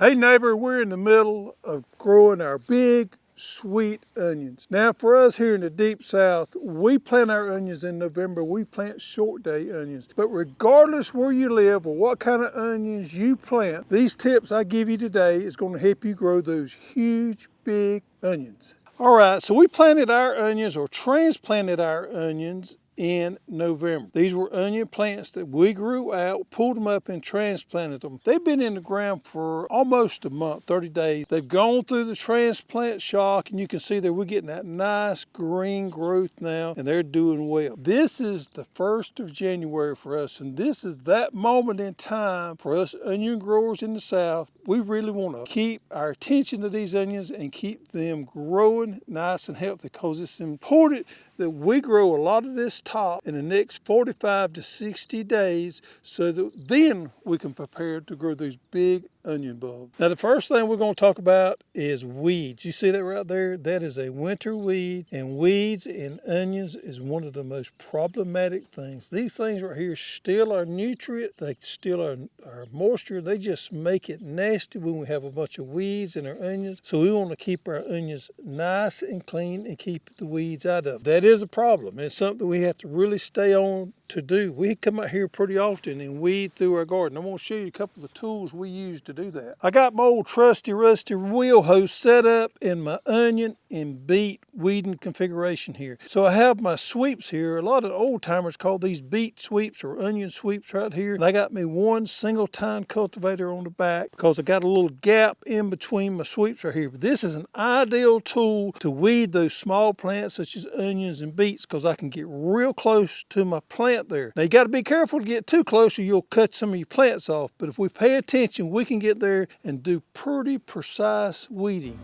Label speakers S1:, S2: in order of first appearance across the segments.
S1: Hey neighbor, we're in the middle of growing our big sweet onions. Now for us here in the deep south, we plant our onions in November. We plant short day onions. But regardless where you live or what kind of onions you plant, these tips I give you today is going to help you grow those huge big onions. All right, so we planted our onions or transplanted our onions in November. These were onion plants that we grew out, pulled them up and transplanted them. They've been in the ground for almost a month, 30 days. They've gone through the transplant shock and you can see that we're getting that nice green growth now and they're doing well. This is the 1st of January for us and this is that moment in time for us onion growers in the south. We really want to keep our attention to these onions and keep them growing nice and healthy because it's important that we grow a lot of this top in the next 45 to 60 days so that then we can prepare to grow these big onion bulbs. Now the first thing we're going to talk about is weeds. You see that right there? That is a winter weed, and weeds in onions is one of the most problematic things. These things right here steal our nutrient, they steal our moisture, they just make it nasty when we have a bunch of weeds in our onions. So we want to keep our onions nice and clean and keep the weeds out of them. That is a problem. It's something we have to really stay on to do. We come out here pretty often and weed through our garden. I'm going to show you a couple of tools we use to do that. I got my old trusty rusty wheel hose set up in my onion and beet weeding configuration here. So I have my sweeps here. A lot of old timers call these beet sweeps or onion sweeps right here. And I got me one single tine cultivator on the back because I got a little gap in between my sweeps right here. But this is an ideal tool to weed those small plants such as onions and beets because I can get real close to my plant there. Now you got to be careful to get too close or you'll cut some of your plants off. But if we pay attention, we can get there and do pretty precise weeding.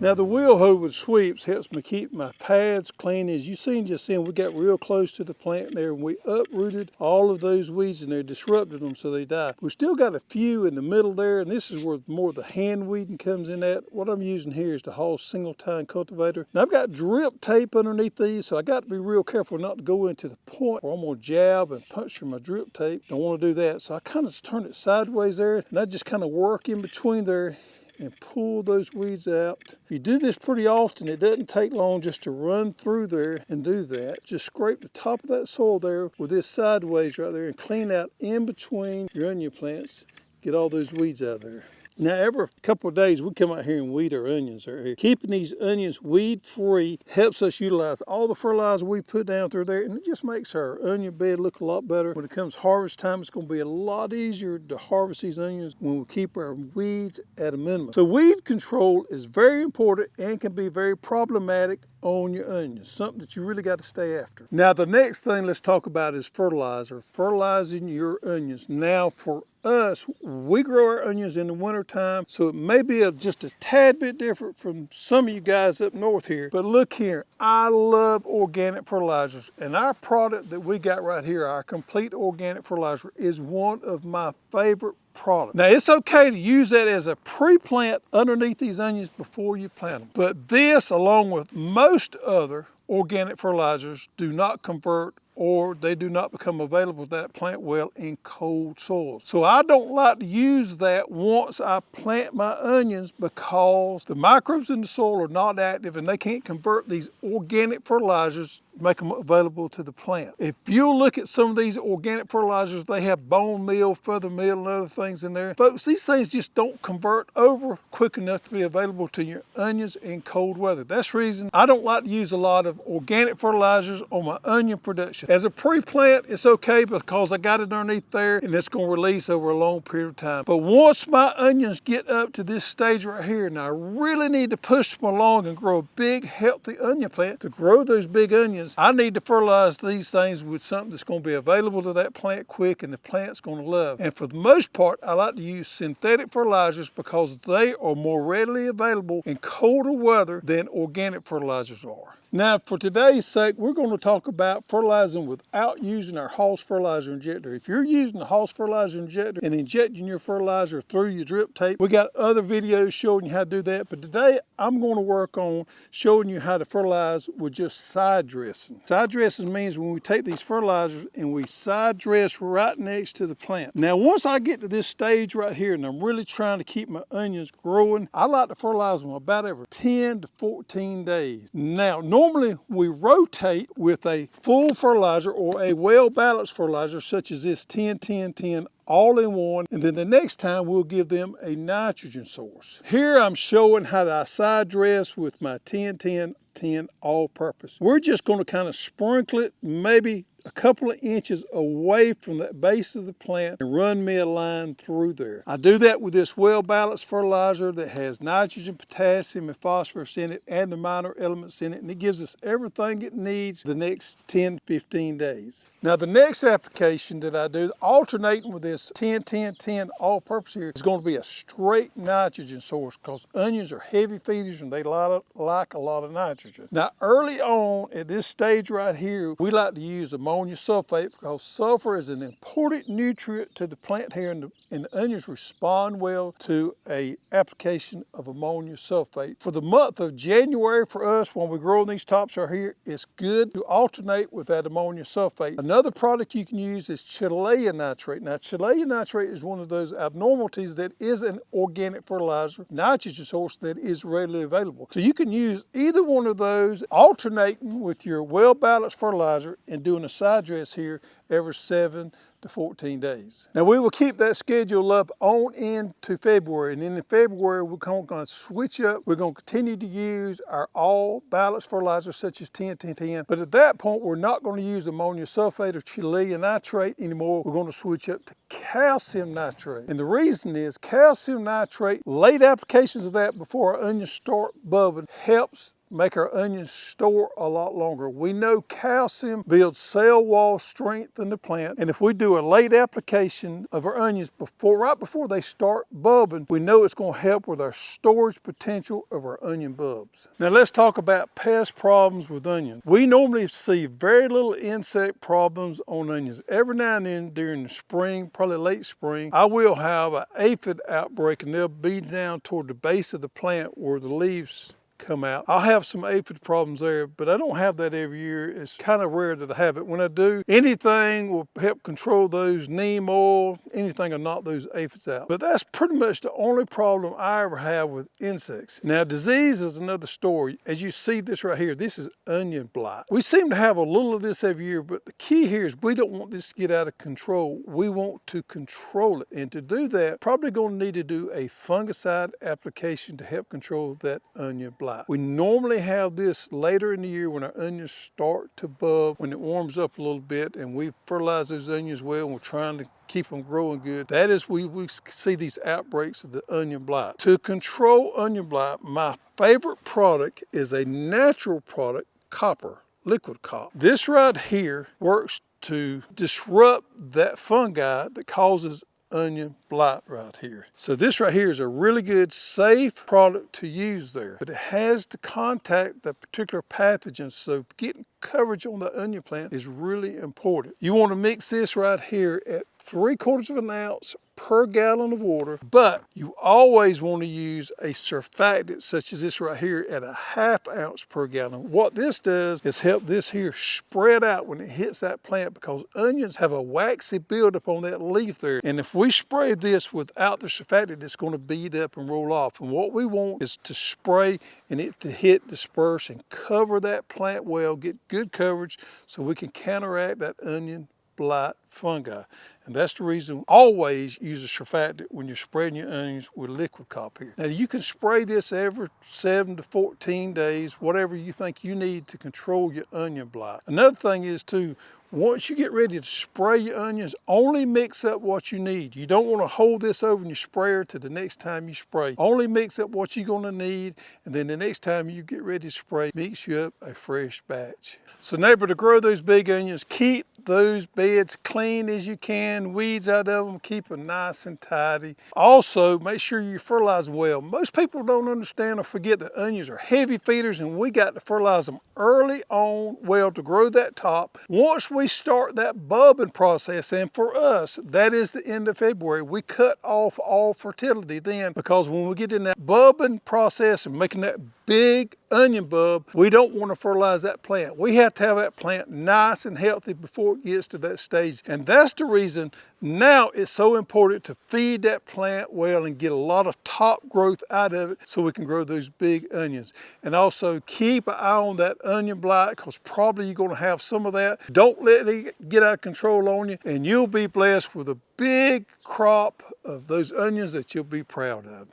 S1: Now the wheel hose with sweeps helps me keep my paths clean. As you seen just then, we got real close to the plant there and we uprooted all of those weeds and they disrupted them so they died. We still got a few in the middle there and this is where more of the hand weeding comes in at. What I'm using here is the Hall single tine cultivator. Now I've got drip tape underneath these so I got to be real careful not to go into the point where I'm going to jab and puncture my drip tape. Don't want to do that. So I kind of turn it sideways there and I just kind of work in between there and pull those weeds out. If you do this pretty often, it doesn't take long just to run through there and do that. Just scrape the top of that soil there with this sideways right there and clean out in between your onion plants. Get all those weeds out of there. Now every couple of days we come out here and weed our onions right here. Keeping these onions weed free helps us utilize all the fertilizer we put down through there and it just makes our onion bed look a lot better. When it comes harvest time, it's going to be a lot easier to harvest these onions when we keep our weeds at a minimum. So weed control is very important and can be very problematic on your onions, something that you really got to stay after. Now the next thing let's talk about is fertilizer, fertilizing your onions. Now for us, we grow our onions in the winter time, so it may be just a tad bit different from some of you guys up north here. But look here, I love organic fertilizers, and our product that we got right here, our complete organic fertilizer, is one of my favorite product. Now it's okay to use that as a pre-plant underneath these onions before you plant them. But this, along with most other organic fertilizers, do not convert or they do not become available to that plant well in cold soils. So I don't like to use that once I plant my onions because the microbes in the soil are not active and they can't convert these organic fertilizers, make them available to the plant. If you look at some of these organic fertilizers, they have bone meal, feather meal, and other things in there. Folks, these things just don't convert over quick enough to be available to your onions in cold weather. That's the reason I don't like to use a lot of organic fertilizers on my onion production. As a pre-plant, it's okay because I got it underneath there and it's going to release over a long period of time. But once my onions get up to this stage right here, and I really need to push them along and grow a big, healthy onion plant, to grow those big onions, I need to fertilize these things with something that's going to be available to that plant quick and the plant's going to love. And for the most part, I like to use synthetic fertilizers because they are more readily available in colder weather than organic fertilizers are. Now, for today's sake, we're going to talk about fertilizing without using our Hoss fertilizer injector. If you're using the Hoss fertilizer injector and injecting your fertilizer through your drip tape, we got other videos showing you how to do that. But today, I'm going to work on showing you how to fertilize with just side dressing. Side dressing means when we take these fertilizers and we side dress right next to the plant. Now, once I get to this stage right here, and I'm really trying to keep my onions growing, I like to fertilize them about every 10 to 14 days. Now, normally we rotate with a full fertilizer or a well-balanced fertilizer such as this 10-10-10 all in one, and then the next time we'll give them a nitrogen source. Here I'm showing how to side dress with my 10-10-10 all-purpose. We're just going to kind of sprinkle it maybe a couple of inches away from the base of the plant and run me a line through there. I do that with this well-balanced fertilizer that has nitrogen, potassium, and phosphorus in it and the minor elements in it, and it gives us everything it needs the next 10 to 15 days. Now the next application that I do, alternating with this 10-10-10 all-purpose here, is going to be a straight nitrogen source because onions are heavy feeders and they like a lot of nitrogen. Now early on at this stage right here, we like to use ammonia sulfate because sulfur is an important nutrient to the plant here, and the onions respond well to a application of ammonia sulfate. For the month of January for us, when we're growing these tops right here, it's good to alternate with that ammonia sulfate. Another product you can use is Chilean nitrate. Now Chilean nitrate is one of those abnormalities that is an organic fertilizer, nitrogen source that is readily available. So you can use either one of those, alternating with your well-balanced fertilizer and doing a side dress here every 7 to 14 days. Now we will keep that schedule up on into February, and then in February we're going to switch up. We're going to continue to use our all balanced fertilizers such as 10-10-10, but at that point we're not going to use ammonia sulfate or Chilean nitrate anymore. We're going to switch up to calcium nitrate, and the reason is calcium nitrate, late applications of that before our onions start bubbling, helps make our onions store a lot longer. We know calcium builds cell wall strength in the plant, and if we do a late application of our onions right before they start bulbing, we know it's going to help with our storage potential of our onion bulbs. Now let's talk about pest problems with onions. We normally see very little insect problems on onions. Every now and then during the spring, probably late spring, I will have an aphid outbreak, and they'll be down toward the base of the plant where the leaves come out. I'll have some aphid problems there, but I don't have that every year. It's kind of rare that I have it. When I do, anything will help control those, neem oil, anything will knock those aphids out. But that's pretty much the only problem I ever have with insects. Now disease is another story. As you see this right here, this is onion blight. We seem to have a little of this every year, but the key here is we don't want this to get out of control. We want to control it, and to do that, probably going to need to do a fungicide application to help control that onion blight. We normally have this later in the year when our onions start to bud, when it warms up a little bit, and we fertilize those onions well, and we're trying to keep them growing good. That is we see these outbreaks of the onion blight. To control onion blight, my favorite product is a natural product, copper, liquid copper. This right here works to disrupt that fungi that causes onion blight right here. So this right here is a really good, safe product to use there, but it has to contact the particular pathogens, so getting coverage on the onion plant is really important. You want to mix this right here at 3/4 of an ounce per gallon of water, but you always want to use a surfactant such as this right here at 1/2 ounce per gallon. What this does is help this here spread out when it hits that plant, because onions have a waxy buildup on that leaf there, and if we spray this without the surfactant, it's going to bead up and roll off. And what we want is to spray and it to hit, disperse, and cover that plant well, get good coverage so we can counteract that onion blight fungi. And that's the reason always use a surfactant when you're spraying your onions with liquid copper here. Now you can spray this every 7 to 14 days, whatever you think you need to control your onion blight. Another thing is too, once you get ready to spray your onions, only mix up what you need. You don't want to hold this over in your sprayer to the next time you spray. Only mix up what you're going to need, and then the next time you get ready to spray, mix you up a fresh batch. So neighbor, to grow those big onions, keep those beds clean as you can, weeds out of them, keep them nice and tidy. Also, make sure you fertilize well. Most people don't understand or forget that onions are heavy feeders, and we got to fertilize them early on well to grow that top. Once we start that bulbing process, and for us, that is the end of February, we cut off all fertility then, because when we get in that bulbing process and making that big onion bulb, we don't want to fertilize that plant. We have to have that plant nice and healthy before it gets to that stage. And that's the reason now it's so important to feed that plant well and get a lot of top growth out of it so we can grow those big onions. And also keep an eye on that onion blight, because probably you're going to have some of that. Don't let it get out of control on you, and you'll be blessed with a big crop of those onions that you'll be proud of.